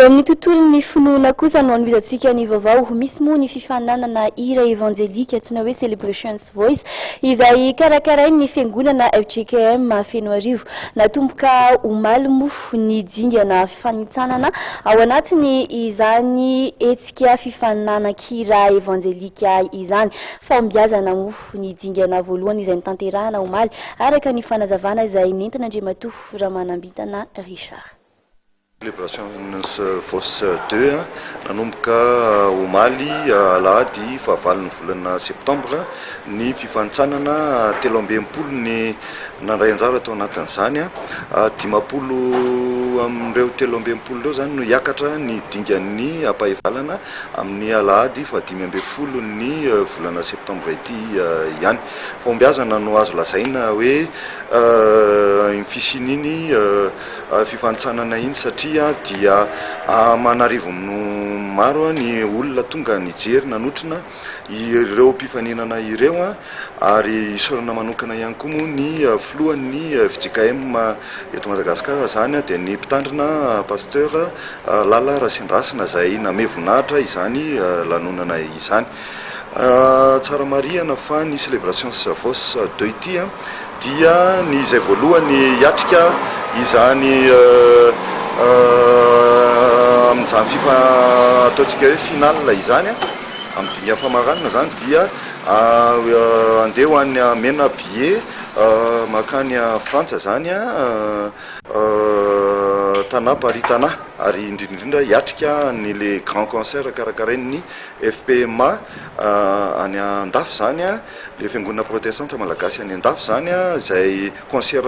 eo amin'ny tontolon'ny finoana kosa no anoizantsika ny vaovao misy moa ny fifananana hira evanjelika antsoina hoe Celebrations Voice izay karakarain'ny fiangonana FJKM Fenoarivo natomboka omaly moa ny dingana fanitsanana ao anatiny izany hetsika fifananankira evanjelika izany fambiazana moa ny dingana voalohany izay nitanterahana omaly araka ny fanazavana izay nentina Andriamatoa Ramanambitana Richard. Celebrations Voice 2 nanomboka omaly alahady fahavalon'ny volana septambra ny fifantsanana 13 ny nandray anjara tao anatin'izany 10 amin'ireo 13 ireo zany no hiakatra ny dingan'ny ampahivalana amin'ny alahady 15 ny volana septambra ity ihany. Fombiazana no azo lazaina hoe fisininy fifantsanana iny satria dia manarivo maro ny olona tonga nijery nanotrina ireo mpifaninana ireo ary isorana manokana ihany koa moa ny filohan'ny FJKM eto Madagasikara zany dia ny mpitandrina pasteur Lala Rasendrasina izay namevonahitra izany lanonana izany. Tsara marihana fa ny Celebrations Voice 2 ity dia ny izay voalohany hiatrika izany amin'izany FIFA ataontsika hoe final izany amin'ny dinga famaranana zany dia andeha ho an'ny mena billet makany Frantsa zany tana Paris tana ary indrindrindra hiatrika ny le grand concert karakarain'ny FPMA any Andafy zany le fiangonana protestante malagasy any Andafy zany izay concert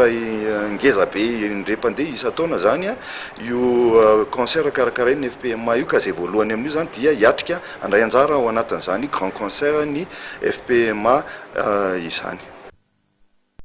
ngeza be indrepande isa-taona zany io concert karakarain'ny FPMA io ka zay voalohany amin'io zany dia hiatrika andray anjara ao anatin'izany grand concert ny FPMA izany.